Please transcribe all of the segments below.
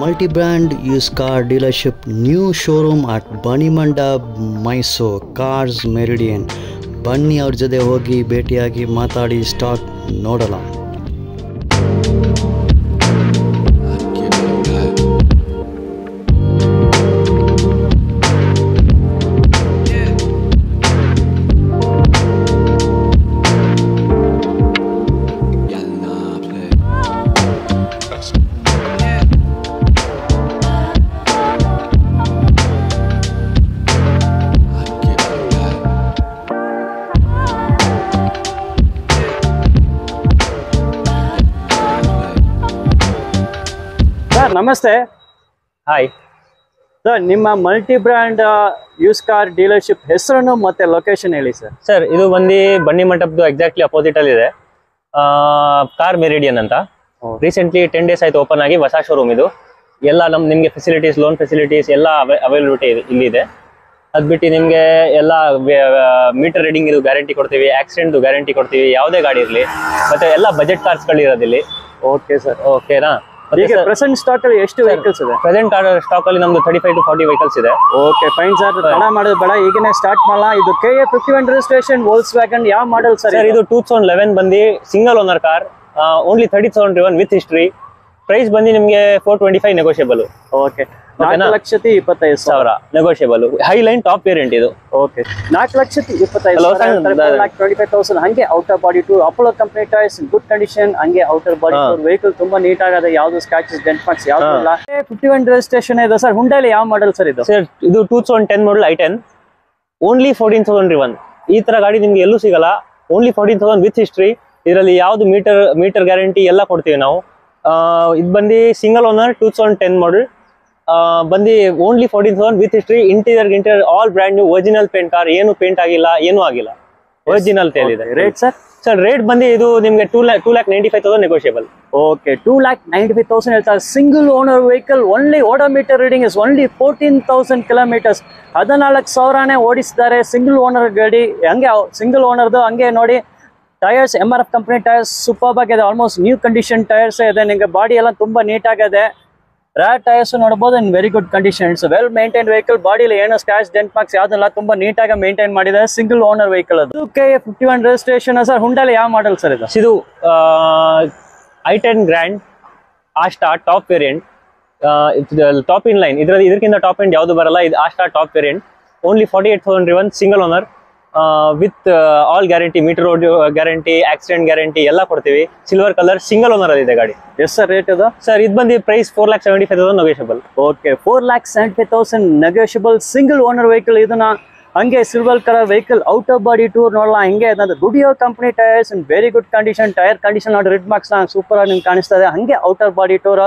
Multi-brand used car dealership new showroom at Banimanda, Mysore, Cars Meridian. ಬನ್ನಿ ಅವ್ರ ಜೊತೆ ಹೋಗಿ ಭೇಟಿಯಾಗಿ ಮಾತಾಡಿ ಸ್ಟಾಕ್ ನೋಡೋಣ. ನಮಸ್ತೆ. ಹಾಯ್ ಸರ್, ನಿಮ್ಮ multi brand use car dealership ಹೆಸರನ್ನು ಮತ್ತೆ ಲೊಕೇಶನ್ ಹೇಳಿ ಸರ್. ಸರ್, ಇದು ಬಂದು ಬನ್ನಿ ಮಂಟಪದ್ದು ಎಕ್ಸಾಕ್ಟ್ಲಿ ಅಪೋಸಿಟ್ ಅಲ್ಲಿ ಇದೆ. ಕಾರ್ ಮೆರಿಡಿಯನ್ ಅಂತ ರೀಸೆಂಟ್ಲಿ 10 days ಆಯ್ತು ಓಪನ್ ಆಗಿ. ಹೊಸ ಶೋರೂಮ್ ಇದು. ಎಲ್ಲ ನಿಮಗೆ ಫೆಸಿಲಿಟೀಸ್, ಲೋನ್ ಫೆಸಿಲಿಟೀಸ್ ಎಲ್ಲ ಅವೈಲಬಿಲಿಟಿ ಇಲ್ಲಿ ಇದೆ. ಅದ್ ಬಿಟ್ಟು ನಿಮಗೆ ಎಲ್ಲ ಮೀಟರ್ ರೀಡಿಂಗ್ ಇದು ಗ್ಯಾರಂಟಿ ಕೊಡ್ತೀವಿ, ಆಕ್ಸಿಡೆಂಟ್ ಗ್ಯಾರಂಟಿ ಕೊಡ್ತೀವಿ, ಯಾವುದೇ ಗಾಡಿ ಇರಲಿ. ಮತ್ತೆ ಎಲ್ಲ ಬಜೆಟ್ ಕಾರ್ಸ್ಗಳು ಇರೋದಿಲ್ಲಿ. ಓಕೆ ಸರ್, ಓಕೆನಾ? ಈಗ ಪ್ರೆಸೆಂಟ್ ಸ್ಟಾಕ್ ಅಲ್ಲಿ ಎಷ್ಟು ವೆಹಿಕಲ್ಸ್ ಇದೆ? ಪ್ರೆಸೆಂಟ್ ಸ್ಟಾಕ್ ಅಲ್ಲಿ ನಮ್ದು 35 to 40 ವೆಹಿಕಲ್ಸ್ ಇದೆ. ಓಕೆ ಫೈನ್ ಸರ್, ತಡ ಮಾಡೋದು ಬೇಡ, ಈಗನೇ ಸ್ಟಾರ್ಟ್ ಮಾಡೋಣ. ಇದು KA 51 ರಿಜಿಸ್ಟ್ರೇಷನ್ ವೋಲ್ಕ್ಸ್ವ್ಯಾಗನ್ ಯಾವ ಮಾಡೆಲ್ ಸರ್? ಇದು 2011 ಬಂದು single owner car, only 30,000 driven with history. Price ಬಂದು ನಿಮಗೆ 425 negotiable. Okay, 4,25,000 negotiable. High line top variant ಇದು. ಓಕೆ, 4,25,000 ಹಂಗೆ outer body tour, Apollo company tyres, good condition. ಹಂಗೆ ಔಟರ್ ಬಾಡಿ ಟೂರ್ ವೆಹಿಕಲ್ ತುಂಬಾ neat ಆಗದೆ, ಯಾವ್ದು ಸ್ಕ್ರಾಚಸ್ ಡೆಂಟ್ ಮಾರ್ಕ್ಸ್ ಯಾವ್ದು ಇಲ್ಲ. 51 ರಿಜಿಸ್ಟ್ರೇಷನ್ ಇದೆ ಸರ್. ಹುಂಡೈಲಿ ಯಾವ ಮಾಡೆಲ್ ಸರ್ ಇದು? ಸರ್, ಇದು 2010 ಮಾಡಲ್ i10, ಓನ್ಲಿ 14,000 driven. ಈ ತರ ಗಾಡಿ ನಿಮ್ಗೆ ಎಲ್ಲೂ ಸಿಗಲ್ಲ. Only 14,000 with history. ಇದರಲ್ಲಿ ಯಾವ್ದು ಮೀಟರ್ ಗ್ಯಾರಂಟಿ ಎಲ್ಲ ಕೊಡ್ತೀವಿ ನಾವು. ಇದು ಬಂದು ಸಿಂಗಲ್ ಓನರ್ 2010 ಮಾಡಲ್ ಬಂದು only 14,000 with history. Interior all brand new original paint car. ಏನು ಪೇಂಟ್ ಆಗಿಲ್ಲ, ಏನೂ ಆಗಿಲ್ಲ, ಒರಿಜಿನಲ್ ಟೇಲ್ ಇದೆ. Rate sir? ಸರ್, ರೇಟ್ ಬಂದು ಇದು ನಿಮ್ಗೆ 2,95,000 ನೆಗೋಷಿಯಬಲ್. ಓಕೆ, 2,95,000 ಹೇಳ್ತಾರೆ. Single owner vehicle, only odometer reading is only 14,000 ಕಿಲೋಮೀಟರ್ಸ್. 14,000ನೇ ಓಡಿಸಿದ್ದಾರೆ. ಸಿಂಗಲ್ ಓನರ್ ಗಾಡಿ. ಹಂಗೆ ಸಿಂಗಲ್ ಓನರ್ದು. ಹಂಗೆ ನೋಡಿ, tyres MRF company tyres super ಆಗಿದೆ. ಆಲ್ಮೋಸ್ಟ್ ನ್ಯೂ ಕಂಡೀಷನ್ ಟೈರ್ಸ್ ಇದೆ. ನಿಮಗೆ ಬಾಡಿ ಎಲ್ಲ ತುಂಬಾ ನೀಟ್ ಆಗಿದೆ. ರ್ಯಾಟ್ ಟೈರ್ಸ್ ನೋಡಬಹುದು, in very good condition. It's well maintain vehicle. ಬಾಡಿಲಿ ಏನು ಸ್ಕ್ರಾಚ್ ಡೆಂಟ್ ಮಾರ್ಕ್ಸ್ ಯಾವ್ದಲ್ಲ, ತುಂಬಾ ನೀಟಾಗಿ ಮೇಂಟೈನ್ ಮಾಡಿದೆ. ಸಿಂಗಲ್ ಓನರ್ ವೆಹಿಕಲ್ ಅದು. KA 51 registration sir. ಹುಂಡೈಲಿ ಯಾವ ಮಾಡೆಲ್ ಸರ್ ಇದು? ಇದು i10 grand Asta top variant, top in line. ಇದಕ್ಕಿಂತ ಟಾಪ್ ಎಂಡ್ ಯಾವುದು ಬರಲ್ಲ. ಇದು Asta top variant, only 48,000 driven, single owner with all guarantee, meter road guarantee, accident guarantee ಎಲ್ಲ ಕೊಡ್ತೀವಿ. ಸಿಲ್ವರ್ ಕಲರ್, ಸಿಂಗಲ್ ಓನರ್ ಅಲ್ಲಿ ಇದೆ ಗಾಡಿ. ಎಸ್ ಸರ್, ರೇಟ್ ಅದು? ಸರ್, ಇದು ಬಂದು price 4,75,000 negotiable. Okay, 4,75,000 negotiable. Single owner vehicle. ಇದನ್ನ ಹಂಗೆ silver colour vehicle, outer body ಟೂರ್ ನೋಡಲ್ಲ. ಹಿಂಗೆ Goodyear company tyres in very good condition. Tyre condition ನೋಡಿ, ರೆಡ್ ಮಾರ್ಕ್ಸ್ ಸೂಪರ್ ಆಗಿ ನಿಮ್ಗೆ ಕಾಣಿಸ್ತಾ ಇದೆ. ಹಂಗೆ ಔಟರ್ ಬಾಡಿ ಟೂರ್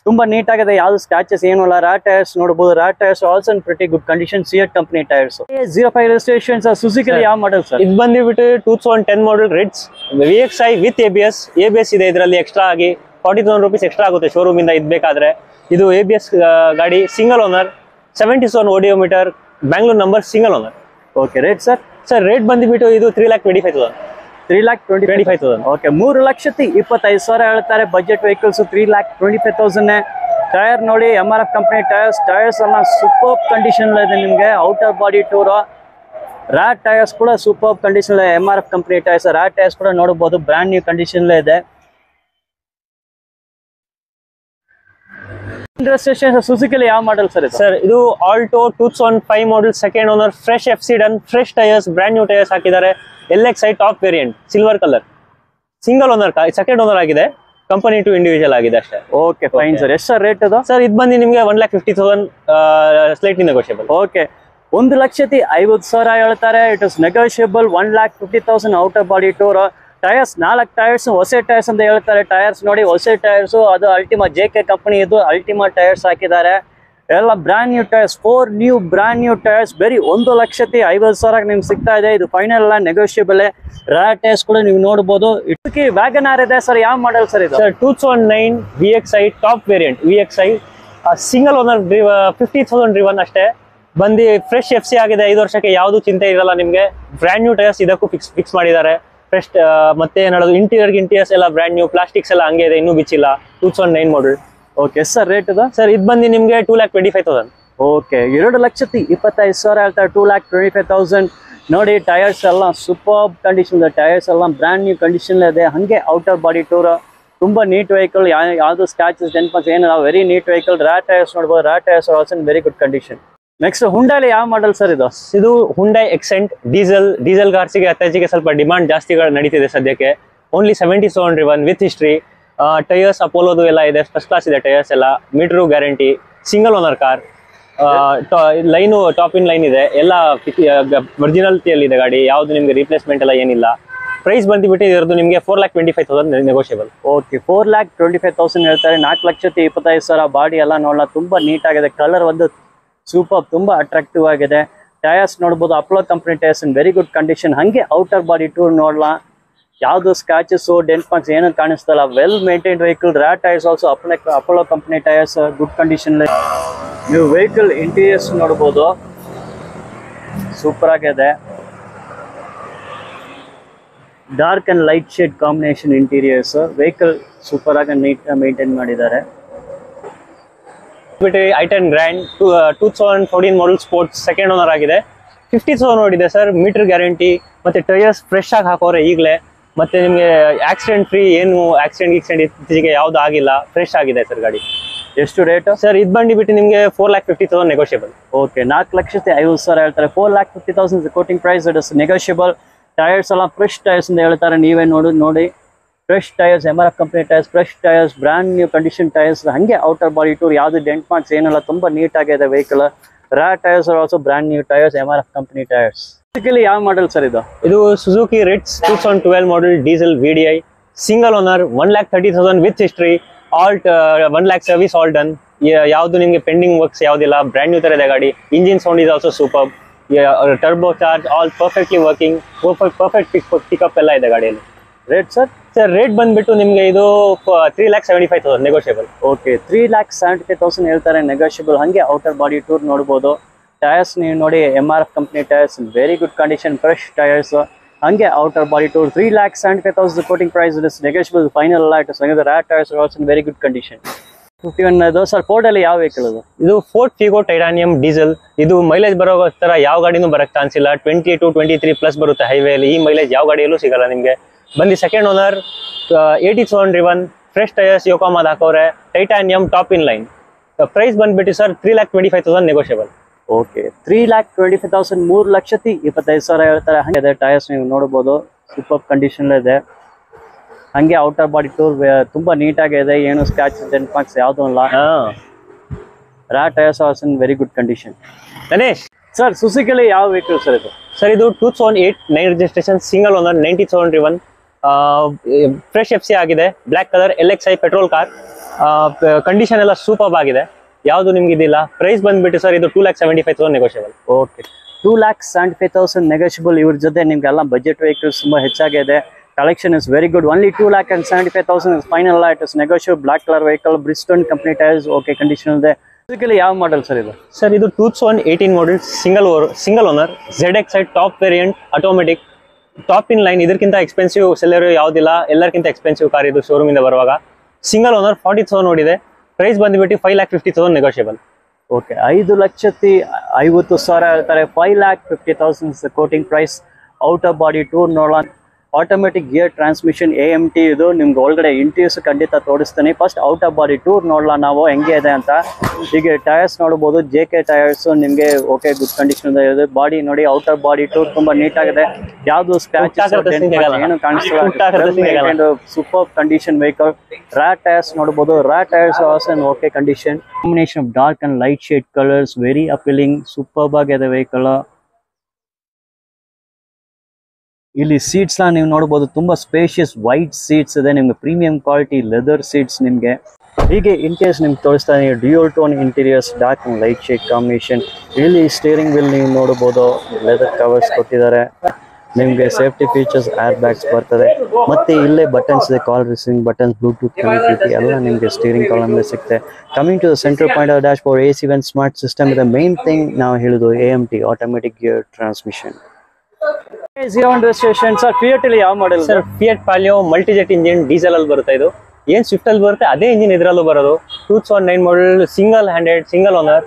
ತುಂಬಾ ನೀಟ್ ಆಗಿದೆ, ಯಾವ್ದು ಸ್ಕ್ರಾಚಸ್ ಏನು ಇಲ್ಲ. ರ್ಯಾಟ್ ಟೈರ್ಸ್ ನೋಡಬಹುದು. ರ್ಯಾಟ್ tyres also in pretty good condition. CEAT company tyres. 05 registration sir. Suzuki ಯಾವ ಮಾಡೆಲ್ ಸರ್? ಇದು ಬಂದ್ಬಿಟ್ಟು 2010 ಮಾಡಲ್ ರಿಡ್ಸ್ VXI ವಿತ್ ABS ಇದೆ. ಇದರಲ್ಲಿ ಎಕ್ಸ್ಟ್ರಾ ಆಗಿ 40,000 rupees ಎಕ್ಸ್ಟ್ರಾ ಆಗುತ್ತೆ ಶೋರೂಮ್ ಇಂದ ಇದ್ಬೇಕಾದ್ರೆ. ಇದು ABS ಗಾಡಿ, single owner, 70,000 odometer, Bangalore number, single owner. Okay, rate sir? Sir, rate ಬಂದ್ಬಿಟ್ಟು ಇದು 3,25,000. 3,25,000. ಓಕೆ, 3,25,000 ಹೇಳ್ತಾರೆ. Budget vehicles 3,25,000. ಟೈರ್ ನೋಡಿ, MRF ಕಂಪನಿ ಟೈರ್ಸ್ ಎಲ್ಲ ಸೂಪರ್ ಕಂಡೀಷನ್ ಇದೆ ನಿಮಗೆ. ಔಟರ್ ಬಾಡಿ ಟೂರ್, ರ್ಯಾಟ್ ಟೈರ್ಸ್ ಕೂಡ ಸೂಪರ್ ಕಂಡೀಷನ್ ಇದೆ. MRF ಕಂಪನಿ ಟೈರ್ಸ್, ರ್ಯಾಟ್ ಟೈರ್ಸ್ ಕೂಡ ನೋಡಬಹುದು, ಬ್ರ್ಯಾಂಡ್ ನ್ಯೂ ಕಂಡೀಷನ್ ಇದೆ. ಸುಜುಕಿಲಿ ಯಾವ ಮಾಡೆಲ್ ಸರ್? ಸರ್, ಇದು Alto 2005 model, second owner, fresh FC done, fresh tyres, brand new tyres ಹಾಕಿದ್ದಾರೆ. LXI top variant, silver colour, single owner, second owner ಆಗಿದೆ. Company to individual ಆಗಿದೆ ಅಷ್ಟೇ. Okay fine sir. ಎಷ್ಟು sir rate ಅದು? Sir, ಇದು ಬಂದು ನಿಮಗೆ 1,50,000 ಸ್ಲೈಟ್ಲಿ ನೆಗೋಷಿಯಬಲ್. ಓಕೆ, 1,50,000 ಹೇಳ್ತಾರೆ. It is negotiable. 1,50,000 outer body tour. Tyres 4 tyres ಹೊಸ ಟೈರ್ಸ್ ಅಂತ ಹೇಳ್ತಾರೆ. ಟೈರ್ಸ್ ನೋಡಿ, ಹೊಸ ಟೈರ್ಸ್. ಅದು ಅಲ್ಟಿಮಾ JK ಕಂಪನಿ, ಇದು ಅಲ್ಟಿಮಾ ಟೈರ್ಸ್ ಹಾಕಿದ್ದಾರೆ. ಎಲ್ಲ brand new tyres, 4 new brand new tyres. ಬರೀ 1,50,000 ನಿಮ್ಗೆ ಸಿಗ್ತಾ ಇದೆ. ಇದು ಫೈನಲ್ ಅಲ್ಲ, ನೆಗೋಷಿಯಬಲ್. ರ್ಯಾಟ್ ಟೈರ್ಸ್ ಕೂಡ ನೀವು ನೋಡಬಹುದು. ಇದಕ್ಕೆ ವ್ಯಾಗನಾರ್ ಇದೆ ಸರ್. ಯಾವ ಮಾಡೆಲ್ ಸರ್ ಇದು? Sir, 2009 VXI top variant. VXI single owner, 50,000 driven ಅಷ್ಟೇ. ಬಂದು ಫ್ರೆಶ್ FC ಆಗಿದೆ. 5 ವರ್ಷಕ್ಕೆ ಯಾವ್ದು ಚಿಂತೆ ಇರಲ್ಲ ನಿಮ್ಗೆ. ಬ್ರ್ಯಾಂಡ್ ನ್ಯೂ ಟೈರ್ಸ್ ಇದಕ್ಕೂ ಫಿಕ್ಸ್ ಮಾಡಿದ್ದಾರೆ. ಫ್ರೆಶ್ ಮತ್ತೆ ಏನು ಹೇಳೋದು, ಇಂಟೀರಿಯರ್ಸ್ ಎಲ್ಲ ಬ್ರ್ಯಾಂಡ್ ನ್ಯೂ, ಪ್ಲಾಸ್ಟಿಕ್ಸ್ ಎಲ್ಲ ಹಂಗೆ ಇದೆ, ಇನ್ನೂ ಬಿಚ್ಚಿಲ್ಲ. 2009 ಮಾಡಲ್. ಓಕೆ ಸರ್ ರೇಟ್ ಇದು ಸರ್ ಇದು ಬಂದು ನಿಮಗೆ 2,25,000. ಓಕೆ 2,25,000 ಹೇಳ್ತಾರೆ. 2,25,000. ನೋಡಿ ಟೈರ್ಸ್ ಎಲ್ಲ ಸೂಪರ್ ಕಂಡೀಷನ್ ಇದೆ. ಟೈರ್ಸ್ ಎಲ್ಲ ಬ್ರ್ಯಾಂಡ್ ನ್ಯೂ ಕಂಡೀಷನ್ ಇದೆ. ಹಾಗೆ ಔಟರ್ ಬಾಡಿ ಟೂರ್ ತುಂಬಾ ನೀಟ್ ವೆಹಿಕಲ್, ಯಾವುದು ಸ್ಕ್ರಾಚಸ್ ಡೆಂಟ್ಸ್ ಏನಿಲ್ಲ, very neat vehicle. Rat tyres ನೋಡ್ಬೋದು, rat tyres also in very good condition. Next ಹುಂಡಾಲಿ ಯಾವ ಮಾಡಲ್ ಸರ್ ಇದು? ಇದು ಹುಂಡೈ ಎಕ್ಸೆಂಟ್ ಡೀಸೆಲ್ ಕಾರ್ಸಿಗೆ ಅತ್ಯಾಚಿಗೆ ಸ್ವಲ್ಪ ಡಿಮಾಂಡ್ ಜಾಸ್ತಿ ನಡೀತಿದೆ ಸದ್ಯಕ್ಕೆ. Only 70,000 driven with history. Tyres ಅಪೋಲೋದು ಎಲ್ಲ ಇದೆ, ಫಸ್ಟ್ ಕ್ಲಾಸ್ ಇದೆ ಟೈರ್ಸ್ ಎಲ್ಲ. Meter guarantee, single owner car, line top in line ಇದೆ, ಎಲ್ಲ ಒರಿಜಿನಾಲಿಟಿಯಲ್ಲಿ ಇದೆ ಗಾಡಿ. ಯಾವುದು ನಿಮಗೆ ರೀಪ್ಲೇಸ್ಮೆಂಟ್ ಎಲ್ಲ ಏನಿಲ್ಲ. ಪ್ರೈಸ್ ಬಂದುಬಿಟ್ಟು ಇರೋದು ನಿಮಗೆ 4,25,000 ನೆಗೋಷಿಯಬಲ್. ಓಕೆ 4,25,000 ಹೇಳ್ತಾರೆ. 4,25,000 ಬಾಡಿ ಎಲ್ಲ ನೋಡಲ್ಲ, ತುಂಬಾ ನೀಟ್ ಆಗಿದೆ. ಕಲರ್ ಒಂದು ಸೂಪರ್, ತುಂಬಾ ಅಟ್ರಾಕ್ಟಿವ್ ಆಗಿದೆ. ಟೈರ್ಸ್ ನೋಡ್ಬೋದು, Apollo company tyres in very good condition. ಹಾಗೆ ಔಟರ್ ಬಾಡಿ ಟೂರ್ ನೋಡಲ್ಲ, ಯಾವುದು ಸ್ಕ್ರಾಚಸ್ ಡೆಂಟ್ ಮಾರ್ಕ್ಸ್ ಏನು ಕಾಣಿಸ್ತಲ್ಲ. Well maintained vehicle. Rat tyres also Apollo company tyres good condition. ನೀವು ವೆಹಿಕಲ್ ಇಂಟೀರಿಯರ್ಸ್ ನೋಡ್ಬೋದು, ಸೂಪರ್ ಆಗಿದೆ. Dark and light shade combination interiors. Vehicle super ಆಗಿ ನೀಟ್ ಮೇಂಟೈನ್ ಮಾಡಿದ್ದಾರೆ. i10 grand 2014 model sports, second owner ಆಗಿದೆ. 50,000 ನೋಡಿದೆ sir. Meter guarantee ಮತ್ತೆ tyres fresh ಆಗಿ ಹಾಕೋರೆ ಈಗಲೇ. ಮತ್ತೆ ನಿಮಗೆ ಆಕ್ಸಿಡೆಂಟ್ ಫ್ರೀ, ಏನು ಆಕ್ಸಿಡೆಂಟ್ ಇತ್ತೀಚೆಗೆ ಯಾವ್ದು ಆಗಿಲ್ಲ, ಫ್ರೆಶ್ ಆಗಿದೆ ಸರ್ ಗಾಡಿ. ಎಷ್ಟು ರೇಟ್ ಸರ್ ಇದು ಬಂದುಬಿಟ್ಟು ನಿಮಗೆ 4,50,000 ನೆಗೋಷಿಯಬಲ್. ಓಕೆ 4,50,000 ಹೇಳ್ತಾರೆ. 4,50,000 quoting price. It is negotiable. Tyres ಎಲ್ಲ ಫ್ರೆಶ್ ಟೈರ್ಸ್ ಅಂತ ಹೇಳ್ತಾರೆ. ನೀವೇ ನೋಡಿ fresh tyres, MRF company tyres, fresh tyres, brand new condition tyres. ಹಾಗೆ ಔಟರ್ ಬಾಡಿ ಟೂರ್, ಯಾವುದು ಡೆಂಟ್ ಮಾರ್ಕ್ಸ್ ಏನೆಲ್ಲ, ತುಂಬಾ ನೀಟ್ ಆಗಿದೆ vehicle. Rat tyres are also brand new tyres, MRF company tyres. Basically ಯಾವ ಮಾಡೆಲ್ ಸರ್ ಇದು? ಇದು Suzuki Ritz 2012 model diesel VDI, single owner, 1,30,000 with history, all 1 lakh service all done. ಯಾವುದು ನಿಮಗೆ pending works ಯಾವುದಿಲ್ಲ, brand new ತರ ಇದೆ ಗಾಡಿ. Engine sound is also super. Turbo charge all perfectly working, perfect pickup ಎಲ್ಲ ಇದೆ ಗಾಡಿಯಲ್ಲಿ. Rate sir? ಸರ್ ರೇಟ್ ಬಂದ್ಬಿಟ್ಟು ನಿಮಗೆ ಇದು 3,75,000 ನೆಗೋಷಿಯಬಲ್. ಓಕೆ 3,75,000 ಹೇಳ್ತಾರೆ, ನೆಗೋಷಿಯಬಲ್. ಹಾಗೆ ಔಟರ್ ಬಾಡಿ ಟೂರ್ ನೋಡ್ಬೋದು. ಟೈರ್ಸ್ ನೀವು ನೋಡಿ, MRF company tyres, very good condition, fresh tyres. ಹಾಗೆ ಔಟರ್ ಬಾಡಿ ಟೂರ್ 3,75,000 quoting price. It is negotiable final ಅಲ್ಲ. ಇಟ್ ಇಸ್ ರ್ಯಾಟ್ tyres also in very good condition. 51 ಇದು ಸರ್. ಫೋರ್ಡ್ ಅಲ್ಲಿ ಯಾವ ವೆಹಿಕಲ್ ಅದು? ಇದು ಫೋರ್ಡ್ ಫಿಗೋ ಟೈಟಾನಿಯಂ ಡೀಸೆಲ್. ಇದು ಮೈಲೇಜ್ ಬರೋ ತರ ಯಾವ ಗಾಡಿನೂ ಬರಕ್ ಚಾನ್ಸ್ ಇಲ್ಲ. 22, 23 ಪ್ಲಸ್ ಬರುತ್ತೆ ಹೈವೇಲಿ. ಈ ಮೈಲೇಜ್ ಯಾವ ಗಾಡಿಯಲ್ಲೂ ಸಿಗಲ್ಲ ನಿಮಗೆ. ಬಂದು second owner, 80,000 driven, fresh tyres, ಯೋಕೋಮಾದ ಹಾಕೋರೆ, titanium top in line. Price ಬಂದ್ಬಿಟ್ಟು ಸರ್ 3,25,000 ನೆಗೋಷಿಯಬಲ್. ಓಕೆ 3,25,000, 3,25,000 ಹೇಳ್ತಾರೆ. ಹಾಗೆ ಟೈರ್ಸ್ ನೀವು ನೋಡ್ಬೋದು, ಸೂಪರ್ ಕಂಡೀಷನ್ ಇದೆ. ಹಂಗೆ ಔಟರ್ ಬಾಡಿ ಟೂರ್ ತುಂಬಾ ನೀಟ್ ಆಗಿದೆ, ಏನು ಸ್ಕ್ರಾಚ್ ಡೆಂಟ್ ಮಾರ್ಕ್ಸ್ ಯಾವ್ದು ಇಲ್ಲ. Rat tyres also in very good condition. Ganesh sir ಸುಜುಕಿಲಿ ಯಾವ ವೆಹಿಕಲ್ ಸರ್ ಇದು? ಸರ್ ಇದು 2008 9 registration, single owner, 90,000 driven, fresh FC ಆಗಿದೆ. Black colour LXi petrol car. Condition ಎಲ್ಲ ಸೂಪರ್ ಆಗಿದೆ, ಯಾವುದು ನಿಮ್ಗೆ ಇದಿಲ್ಲ. ಪ್ರೈಸ್ ಬಂದ್ಬಿಟ್ಟು ಸರ್ ಇದು 2,75,000 ನೆಗೋಷಿಯಬಲ್. Okay 2,75,000 negotiable. ಇವ್ರ ಜೊತೆ ನಿಮ್ಗೆಲ್ಲ ಬಜೆಟ್ ವೆಹಿಕಲ್ಸ್ ತುಂಬಾ ಹೆಚ್ಚಾಗಿದೆ. Collection is very good. Only 2,75,000 is final. It is negotiable. Black colour vehicle, ಬ್ರಿಸ್ಟೋನ್ company tyres, okay condition ಇದೆ. ಯಾವ ಮಾಡೆಲ್ ಸರ್ ಇದು? ಸರ್ ಇದು 2018 model, single owner, ZXi top variant, automatic, top in line. ಇದಕ್ಕಿಂತ expensive seller ಯಾವುದಿಲ್ಲ, ಎಲ್ಲರಿಗಿಂತ expensive car ಇದು showroom ಇಂದ ಬರುವಾಗ. ಸಿಂಗಲ್ ಓನರ್, 40,000 ನೋಡಿದೆ. ಪ್ರೈಸ್ ಬಂದ್ಬಿಟ್ಟು 5,50,000 ನೆಗೋಷಿಯಬಲ್. ಓಕೆ 5,50,000 ಹೇಳ್ತಾರೆ. 5,50,000 quoting price. Outer body tour ನೋಡೋಣ. Automatic gear transmission, AMT. ಇದು ನಿಮ್ಗೆ ಒಳಗಡೆ ಇಂಟೀರಿಯರ್ಸ್ ಖಂಡಿತ ತೋರಿಸ್ತೀನಿ. ಫಸ್ಟ್ ಔಟರ್ ಬಾಡಿ ಟೂರ್ ನೋಡಲ್ಲ ನಾವು ಹೆಂಗೆ ಇದೆ ಅಂತ. ಹೀಗೆ ಟೈರ್ಸ್ ನೋಡ್ಬೋದು, JK ಟೈರ್ಸ್ ನಿಮಗೆ ಓಕೆ ಗುಡ್ ಕಂಡೀಷನ್ ಇದೆ. ಬಾಡಿ ನೋಡಿ, ಔಟರ್ ಬಾಡಿ ಟೂರ್ ತುಂಬಾ ನೀಟ್ ಆಗಿದೆ, ಯಾವ್ದು ಸ್ಕ್ರಾಚ್ ಏನು ಕಾಣಿಸ್ತಿಲ್ಲ. Super condition vehicle. Rat tyres ನೋಡ್ಬೋದು, rat tyres also in okay condition. Combination of dark and light shade colours, very appealing, super ಆಗಿದೆ ವೆಹಿಕಲ್. ಇಲ್ಲಿ ಸೀಟ್ಸ್ ನೀವು ನೋಡಬಹುದು, ತುಂಬಾ ಸ್ಪೇಷಿಯಸ್ ವೈಟ್ ಸೀಟ್ಸ್ ಇದೆ. ನಿಮ್ಗೆ ಪ್ರೀಮಿಯಂ ಕ್ವಾಲಿಟಿ ಲೆದರ್ ಸೀಟ್ಸ್ ನಿಮ್ಗೆ. ಹೀಗೆ ಇಂಟೀರಿಯರ್ಸ್ ನಿಮ್ಗೆ ತೋರಿಸ್ತಾನೆ. Dual tone interiors, dark and light shade combination. ಇಲ್ಲಿ ಸ್ಟೀರಿಂಗ್ ವೀಲ್ ನೀವು ನೋಡಬಹುದು, ಲೆದರ್ ಕವರ್ಸ್ ಕೊಟ್ಟಿದ್ದಾರೆ. ನಿಮ್ಗೆ ಸೇಫ್ಟಿ ಫೀಚರ್ಸ್, ಏರ್ ಬ್ಯಾಗ್ಸ್ ಬರ್ತದೆ. ಮತ್ತೆ ಇಲ್ಲೇ ಬಟನ್ಸ್ ಇದೆ, call receiving buttons, bluetooth connectivity ಎಲ್ಲ ನಿಮ್ಗೆ ಸ್ಟೀರಿಂಗ್ ಕಾಲಮ್ ಸಿಗುತ್ತೆ. Coming to the central point of dashboard, AC vent smart system ಇದೆ. ಮೇನ್ ಥಿಂಗ್ ನಾವು ಹೇಳುದು AMT, automatic gear transmission. 01 registration sir. Fiat ಅಲ್ಲಿ ಯಾವ model? Sir Fiat Palio Multijet engine, diesel ಅಲ್ಲಿ ಬರುತ್ತೆ. ಇದು ಏನ್ ಸ್ವಿಫ್ಟ್ ಅಲ್ಲಿ ಬರುತ್ತೆ ಅದೇ ಇಂಜಿನ್ ಇದರಲ್ಲೂ ಬರೋದು. 2009 model, single handed, single owner,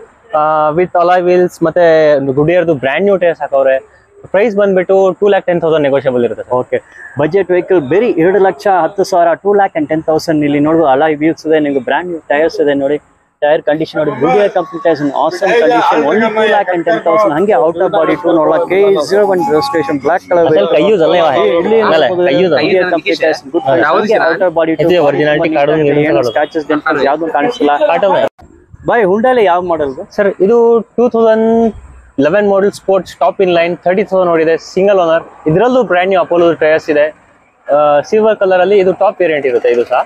with alloy wheels ಮತ್ತೆ ಗುಡಿಯರ್ದು ಬ್ರ್ಯಾಂಡ್ ನ್ಯೂ ಟೈರ್ಸ್ ಹಾಕವ್ರೆ. ಪ್ರೈಸ್ ಬಂದ್ಬಿಟ್ಟು 2,10,000 ನೆಗೋಷಿಯಬಲ್ ಇರುತ್ತೆ. ಓಕೆ, ಬಜೆಟ್ ವೆಹಿಕಲ್ ಬರೀ 2,10,000, 2,10,000 ಇಲ್ಲಿ ನೋಡುವ ಅಲಾಯ್ ವೀಲ್ಸ್ ಇದೆ, ನಿಮ್ಗೆ ಬ್ರ್ಯಾಂಡ್ ನ್ಯೂ ಟೈರ್ಸ್ ಇದೆ ನೋಡಿ. ಟೈರ್ ಕಂಡೀಷನ್ ನೋಡಿ, Goodyear company tyres awesome condition, only 2,10,000. ಹಂಗೆ ಔಟರ್ ಬಾಡಿ ಟೂ ನೋಡಲ್ಲ, K01 registration, black colour outer body scratches ಯಾವ್ದು ಕಾಣಿಸ್ತಿಲ್ಲ. ಬೈ ಹುಂಡಾಲಿ ಯಾವ ಮಾಡಲ್ ಸರ್? ಇದು 2011 ಮಾಡಲ್ ಸ್ಪೋರ್ಟ್ಸ್ ಟಾಪ್ ಇನ್ ಲೈನ್, 30,000 ನೋಡಿದೆ, ಸಿಂಗಲ್ ಓನರ್. ಇದರಲ್ಲೂ ಬ್ರ್ಯಾಂಡ್ ನ್ಯೂ ಅಪೋಲೋ ಟೈರ್ಸ್ ಇದೆ, ಸಿಲ್ವರ್ ಕಲರ್ ಅಲ್ಲಿ. ಇದು ಟಾಪ್ ವೇರಿಯಂಟ್ ಇರುತ್ತೆ. ಇದು ಸಹ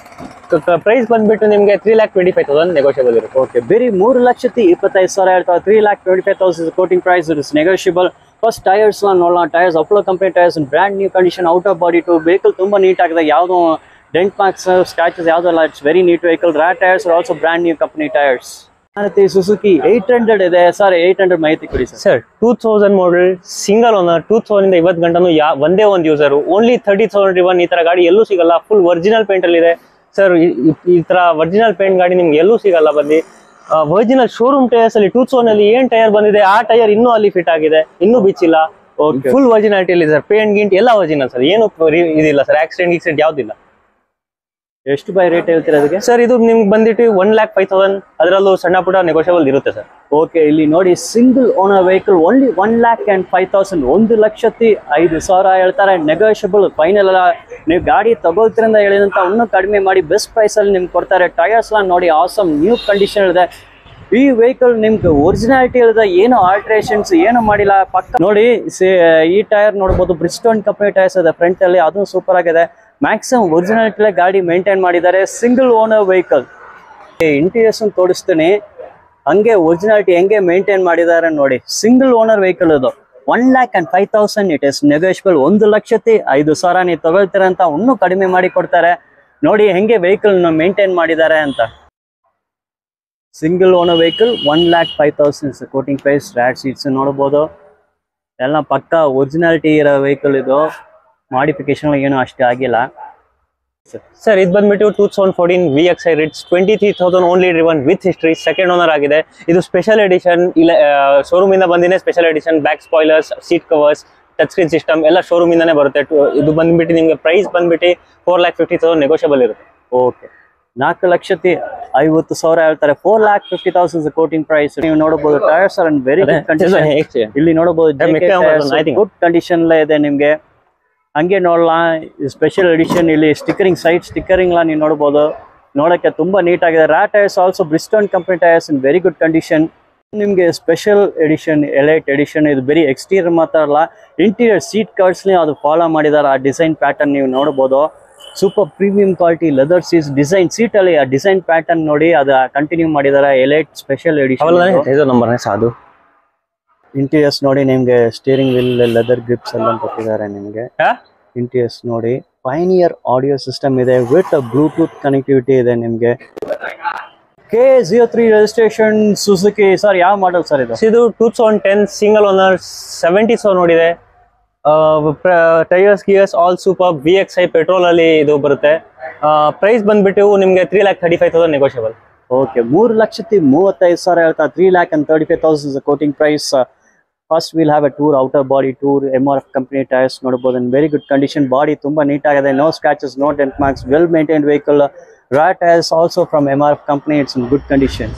ಪ್ರೈಸ್ ಬಂದ್ಬಿಟ್ಟು ನಿಮಗೆ 3,25,000 ನೆಗೋಷಿಯಬಲ್ ಇರುತ್ತೆ. ಓಕೆ, ಬೇರೆ 3,25,000 ಹೇಳ್ತಾರೆ. 3,25,000 quoting price is negotiable. First tyres ನೋಡೋಣ. Tyres Apollo company tyres, brand new condition, out of body too. Vehicle ತುಂಬಾ ನೀಟ್ ಆಗಿದೆ, ಯಾವ್ದು ಡೆಂಟ್ ಮಾರ್ಕ್ಸ್ ಸ್ಕ್ರಾಚಸ್ ಯಾವುದಲ್ಲ. It's very neat vehicle. Rat tyres also brand new company tyres. Suzuki 800 ಇದೆ sir. 800 ಮಾಹಿತಿ ಕೊಡಿ sir. 2000 ಮಾಡಲ್, single owner, 2000 ಇಂದ ಇವತ್ತು ಗಂಟನು ಒಂದೇ ಒಂದು ಯೂಸರ್, ಓನ್ಲಿ 30,000 ಈ ತರ ಗಾಡಿ ಎಲ್ಲೂ ಸಿಗಲ್ಲ. ಫುಲ್ ಒರಿಜಿನಲ್ ಪೇಂಟ್ ಅಲ್ಲಿ ಇದೆ ಸರ್. ಈ ತರ ಒರಿಜಿನಲ್ ಪೇಂಟ್ ಗಾಡಿ ನಿಮ್ಗೆ ಎಲ್ಲೂ ಸಿಗಲ್ಲ. ಬಂದು ಒರಿಜಿನಲ್ ಶೋರೂಮ್ ಟೈರ್ಸ್ ಅಲ್ಲಿ 2000 ಅಲ್ಲಿ ಏನ್ ಟೈರ್ ಬಂದಿದೆ ಆ ಟೈರ್ ಇನ್ನೂ ಅಲ್ಲಿ ಫಿಟ್ ಆಗಿದೆ, ಇನ್ನೂ ಬಿಚ್ಚಿಲ್ಲ. ಫುಲ್ ಒರಿಜಿನಾಲಿಟಿ ಅಲ್ಲಿ ಸರ್. ಪೇಂಟ್ ಗಿಂಟ್ ಎಲ್ಲ ಒರಿಜಿನಲ್ ಸರ್, ಏನು ಇದಿಲ್ಲ ಸರ್. ಆಕ್ಸಿಡೆಂಟ್ ಯಾವ್ದಿಲ್ಲ. ಎಷ್ಟು ಬೈ ರೇಟ್ ಹೇಳ್ತೀರಾ ಅದಕ್ಕೆ ಸರ್? ಇದು ನಿಮ್ಗೆ ಬಂದಿಟ್ಟು 1,05,000, ಅದರಲ್ಲೂ ಸಣ್ಣ ಪುಟ್ಟ ನೆಗೋಷಿಯಬಲ್ ಇರುತ್ತೆ ಸರ್. ಓಕೆ, ಇಲ್ಲಿ ನೋಡಿ ಸಿಂಗಲ್ ಓನರ್ ವೆಹಿಕಲ್ ಓನ್ಲಿ 1,05,000, 1,05,000 ಹೇಳ್ತಾರೆ. ನೆಗೋಷಿಯಬಲ್ ಫೈನಲ್ ಅಲ್ಲ. ನೀವು ಗಾಡಿ ತಗೋದ್ರಿಂದ ಹೇಳಿದಂತ ಇನ್ನೂ ಕಡಿಮೆ ಮಾಡಿ ಬೆಸ್ಟ್ ಪ್ರೈಸ್ ಅಲ್ಲಿ ನಿಮ್ಗೆ ಕೊಡ್ತಾರೆ. ಟೈರ್ಸ್ ನೋಡಿ ಆಸಮ್ ನ್ಯೂ ಕಂಡೀಷನ್ ಇದೆ. ಈ ವೆಹಿಕಲ್ ನಿಮ್ಗೆ ಒರಿಜಿನಾಲಿಟಿ ಇಲ್ಲದ, ಏನು ಆಲ್ಟ್ರೇಷನ್ಸ್ ಏನು ಮಾಡಿಲ್ಲ. ಪಕ್ಕ ನೋಡಿ, ಈ ಟೈರ್ ನೋಡ್ಬೋದು, ಬ್ರಿಸ್ಟೋನ್ ಕಂಪನಿ ಟೈರ್ಸ್ ಇದೆ ಫ್ರಂಟ್ ಅಲ್ಲಿ, ಅದು ಸೂಪರ್ ಆಗಿದೆ. ಮ್ಯಾಕ್ಸಿಮಮ್ ಒರಿಜಿನಾಲಿಟಿ ಗಾಡಿ ಮೇಂಟೈನ್ ಮಾಡಿದ್ದಾರೆ. Single owner vehicle. ಇಂಟೀರಿಯರ್ಸ್ ತೋರಿಸ್ತೀನಿ, ಹಂಗೆ ಒರಿಜಿನಾಲಿಟಿ ಹೆಂಗೆ ಮೇಂಟೈನ್ ಮಾಡಿದ್ದಾರೆ ನೋಡಿ. ಸಿಂಗಲ್ ಓನರ್ ವೆಹಿಕಲ್ ಇದು. 1,05,000 ಇಟ್ ಇಸ್ ನೆಗೋಷಿಯಬಲ್. 1,05,000 ನೀವು ತಗೊಳ್ತೀರ ಅಂತ ಇನ್ನೂ ಕಡಿಮೆ ಮಾಡಿ ಕೊಡ್ತಾರೆ. ನೋಡಿ ಹೆಂಗೆ ವೆಹಿಕಲ್ ಮೇಂಟೈನ್ ಮಾಡಿದ್ದಾರೆ ಅಂತ. Single owner vehicle 1,05,000 quoting price. Rear seats ನೋಡ್ಬೋದು, ಎಲ್ಲ ಪಕ್ಕ ಒರಿಜಿನಾಲಿಟಿ ಇರೋ ವೆಹಿಕಲ್ ಇದು. ಮಾಡಿಫಿಕೇಶನ್ ಏನು ಅಷ್ಟೇ ಆಗಿಲ್ಲ ಸರ್. ಇದು ಬಂದ್ಬಿಟ್ಟು 2014 VXI Ritz, 23,000 only driven with history, second owner ಆಗಿದೆ. ಇದು ಸ್ಪೆಷಲ್ ಎಡಿಷನ್, ಇಲ್ಲ ಶೋರೂಮ್ ಇಂದ ಬಂದಿದೆ. Special edition, back spoilers, seat covers, touch screen system ಎಲ್ಲ ಶೋರೂಮ್ ಇಂದಾನೆ ಬರುತ್ತೆ. ಇದು ಬಂದ್ಬಿಟ್ಟು ನಿಮ್ಗೆ ಪ್ರೈಸ್ ಬಂದ್ಬಿಟ್ಟು 4,50,000 ನೆಗೋಷಿಯಬಲ್ ಇರುತ್ತೆ. ಓಕೆ, 4,50,000 ಹೇಳ್ತಾರೆ. 4,50,000 ಕೋಟಿಂಗ್ ಪ್ರೈಸ್. ನೀವು ನೋಡಬಹುದು tyres are in very good condition. ಇಲ್ಲಿ ನೋಡಬಹುದು ಗುಡ್ ಕಂಡೀಷನ್ ಇದೆ ನಿಮ್ಗೆ. ಹಂಗೆ ನೋಡಲ್ಲ, ಸ್ಪೆಷಲ್ ಎಡಿಷನ್. ಇಲ್ಲಿ ಸ್ಟಿಕ್ಕರಿಂಗ್, ಸೈಡ್ ಸ್ಟಿಕ್ಕರಿಂಗ್ ಎಲ್ಲ ನೀವು ನೋಡಬಹುದು. ನೋಡಕ್ಕೆ ತುಂಬಾ ನೀಟ್ ಆಗಿದೆ. Rat tyres also Bridgestone company tyres in very good condition. ನಿಮ್ಗೆ ಸ್ಪೆಷಲ್ ಎಡಿಷನ್, ಎಲೈಟ್ ಎಡಿಷನ್. ಇದು ಬರೀ ಎಕ್ಸ್ಟೀರಿಯರ್ ಮಾತ್ರ ಅಲ್ಲ, ಇಂಟೀರಿಯರ್ ಸೀಟ್ ಕವರ್ಸ್ ಅದು ಫಾಲೋ ಮಾಡಿದ್ದಾರೆ. ಆ ಡಿಸೈನ್ ಪ್ಯಾಟರ್ನ್ ನೀವು ನೋಡಬಹುದು. Super premium quality leather seats. Design seat ಅಲ್ಲಿ ಆ ಡಿಸೈನ್ ಪ್ಯಾಟರ್ನ್ ನೋಡಿ, ಅದು ಕಂಟಿನ್ಯೂ ಮಾಡಿದ್ದಾರೆ. Elite special edition. ಅದು ಇಂಟೀರಿಯರ್ಸ್ ನೋಡಿ, ನಿಮ್ಗೆ ಸ್ಟೀರಿಂಗ್ ವೀಲ್ ಲೆದರ್ ಗ್ರಿಪ್ಸ್ ಎಲ್ಲ ಕೊಟ್ಟಿದ್ದಾರೆ. ನಿಮ್ಗೆ ಇಂಟೀರಿಯರ್ಸ್ ನೋಡಿ, ಪೈನಿಯರ್ ಆಡಿಯೋ ಸಿಸ್ಟಮ್ ಇದೆ ವಿತ್ ಬ್ಲೂಟೂತ್ ಕನೆಕ್ಟಿವಿಟಿ ಇದೆ ನಿಮ್ಗೆ. K03 registration Suzuki. ಸರ್ ಯಾವ ಮಾಡಲ್ ಸರ್ ಇದು? ಇದು 2010 ಸಿಂಗಲ್ ಓನರ್, 70,000 ನೋಡಿದೆ. Tyres gears all super. VXI petrol ಅಲ್ಲಿ ಇದು ಬರುತ್ತೆ. ಪ್ರೈಸ್ ಬಂದ್ಬಿಟ್ಟು ನಿಮ್ಗೆ 3,35,000 ನೆಗೋಷಿಯಬಲ್. ಓಕೆ, 3,35,000 ಹೇಳ್ತಾ. 3,35,000 quoting price. First will have a tour, outer body tour, MRF company tyres ನೋಡಬಹುದು. In very good condition. Body ತುಂಬಾ ನೀಟ್ ಆಗಿದೆ. No scratches, no dent marks, well maintained vehicle. Rat tyres also from MRF company. It's in good condition.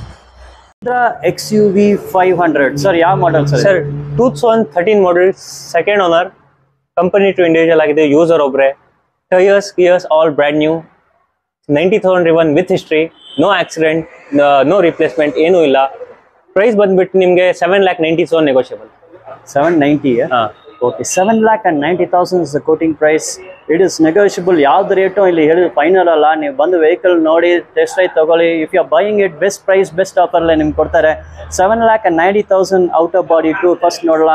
XUV 500 sir ಯಾವ model sir? Sir 2013 model, second owner, company to individual ಆಗಿದೆ. User ಒಬ್ರೆ. Tyres gears all brand new, 90,000 driven with history, no accident, no replacement, ಏನೂ ಇಲ್ಲ. Price ಬಂದ್ಬಿಟ್ಟು ನಿಮಗೆ 7,90,000 negotiable. 790. Okay, 7,90,000 is the quoting price. It is negotiable. ಯಾವ್ದು rate ಇಲ್ಲಿ ಹೇಳಿದ್ರೆ final ಅಲ್ಲ. ನೀವು ಬಂದು ವೆಹಿಕಲ್ ನೋಡಿ, ಟೆಸ್ಟ್ ರೈಡ್ ತಗೊಳ್ಳಿ. If you are buying it, best price, best ಆಫರ್ಲೆ ನಿಮ್ಗೆ ಕೊಡ್ತಾರೆ. 7,90,000 out of body too. First ನೋಡಲ್ಲ,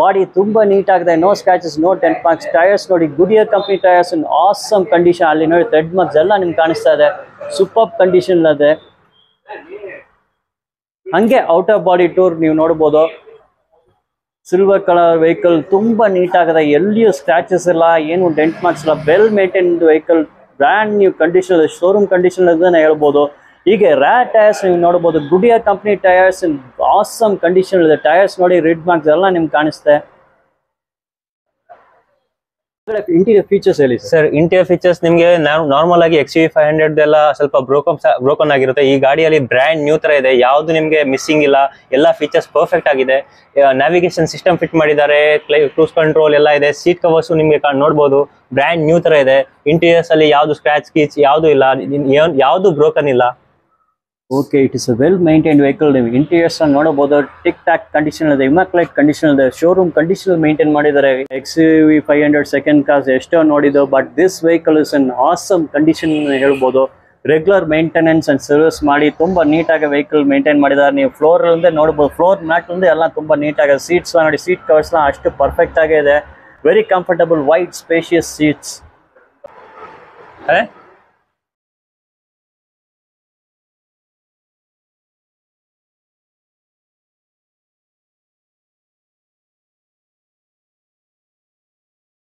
ಬಾಡಿ ತುಂಬಾ ನೀಟ್ ಆಗಿದೆ. No scratches, no dent marks. Tyres ನೋಡಿ, Goodyear company tyres in awesome condition. ಅಲ್ಲಿ ನೋಡಿ ಥ್ರೆಡ್ ಮಾರ್ಕ್ಸ್ ಎಲ್ಲ ನಿಮ್ಗೆ ಕಾಣಿಸ್ತಾ ಇದೆ. ಸೂಪರ್ ಕಂಡೀಷನ್ ಇದೆ. ಹಂಗೆ ಔಟ್ ಆಫ್ ಬಾಡಿ ಟೂರ್ ನೀವು ನೋಡ್ಬೋದು. ಸಿಲ್ವರ್ ಕಲರ್ ವೆಹಿಕಲ್ ತುಂಬಾ ನೀಟ್ ಆಗಿದೆ. ಎಲ್ಲಿಯೂ ಸ್ಕ್ರಾಚಸ್ ಇಲ್ಲ, ಏನು ಡೆಂಟ್ ಮಾರ್ಕ್ಸ್ ಇಲ್ಲ. Well maintained vehicle. Brand new condition, showroom condition ಅಂತಾನೆ ಹೇಳ್ಬೋದು. ಹೀಗೆ ರ್ಯಾಟ್ ಟೈರ್ಸ್ ನೀವು ನೋಡ್ಬೋದು, Gudiya company tyres in awesome condition ಇದೆ. ಟೈರ್ಸ್ ನೋಡಿ, ರಿಡ್ ಮಾರ್ಕ್ಸ್ ಎಲ್ಲ ನಿಮ್ಗೆ ಕಾಣಿಸುತ್ತೆ. ಇಂಟೀರಿಯರ್ ಫೀಚರ್ಸ್ ಹೇಳಿ ಸರ್. ಇಂಟೀರಿಯರ್ ಫೀಚರ್ಸ್ ನಿಮಗೆ ನಾರ್ಮಲ್ ಆಗಿ XUV500 ಎಲ್ಲ ಸ್ವಲ್ಪ ಬ್ರೋಕನ್ ಆಗಿರುತ್ತೆ. ಈ ಗಾಡಿಯಲ್ಲಿ ಬ್ರ್ಯಾಂಡ್ ನ್ಯೂ ತರ ಇದೆ, ಯಾವ್ದು ನಿಮಗೆ ಮಿಸ್ಸಿಂಗ್ ಇಲ್ಲ, ಎಲ್ಲ ಫೀಚರ್ಸ್ ಪರ್ಫೆಕ್ಟ್ ಆಗಿದೆ. ನ್ಯಾವಿಗೇಷನ್ ಸಿಸ್ಟಮ್ ಫಿಟ್ ಮಾಡಿದ್ದಾರೆ, ಕ್ರೂಸ್ ಕಂಟ್ರೋಲ್ ಎಲ್ಲ ಇದೆ. ಸೀಟ್ ಕವರ್ಸ್ ನಿಮಗೆ ನೋಡ್ಬೋದು, ಬ್ರ್ಯಾಂಡ್ ನ್ಯೂ ತರ ಇದೆ. ಇಂಟೀರಿಯರ್ಸ್ ಅಲ್ಲಿ ಯಾವ್ದು ಸ್ಕ್ರಾಚ್ ಕೀಚ್ ಯಾವ್ದು ಇಲ್ಲ, ಯಾವ್ದು ಬ್ರೋಕನ್ ಇಲ್ಲ. Okay, it is a well maintained vehicle. ನೀವು ಇಂಟೀರಿಯರ್ಸ್ ನೋಡಬಹುದು, ಟಿಕ್ ಟಾಕ್ ಕಂಡೀಷನ್ ಇದೆ, ಇಮ್ಯಾಕ್ಯುಲೇಟ್ ಕಂಡೀಷನ್ ಇದೆ, ಶೋರೂಮ್ ಕಂಡೀಷನ್ ಮೇಂಟೈನ್ ಮಾಡಿದ್ದಾರೆ. XUV500 ಸೆಕೆಂಡ್ ಕ್ಲಾಸ್ ಎಷ್ಟೋ ನೋಡಿದ್ದು, but this vehicle is an awesome condition ಹೇಳ್ಬೋದು. ರೆಗ್ಯುಲರ್ ಮೇಂಟೆನೆನ್ಸ್ ಅಂಡ್ ಸರ್ವಿಸ್ ಮಾಡಿ ತುಂಬಾ ನೀಟಾಗಿ ವೆಹಿಕಲ್ ಮೇಂಟೈನ್ ಮಾಡಿದ್ದಾರೆ. ನೀವು ಫ್ಲೋರ್ ಅಲ್ಲದೆ ನೋಡಬಹುದು, ಫ್ಲೋರ್ ಮ್ಯಾಟ್ ಮುಂದೆ ಎಲ್ಲ ತುಂಬಾ ನೀಟಾಗಿ. ಸೀಟ್ಸ್ ನೋಡಿ, ಸೀಟ್ ಕವರ್ಸ್ ಅಷ್ಟು ಪರ್ಫೆಕ್ಟ್ ಆಗಿದೆ. Very comfortable, wide spacious seats.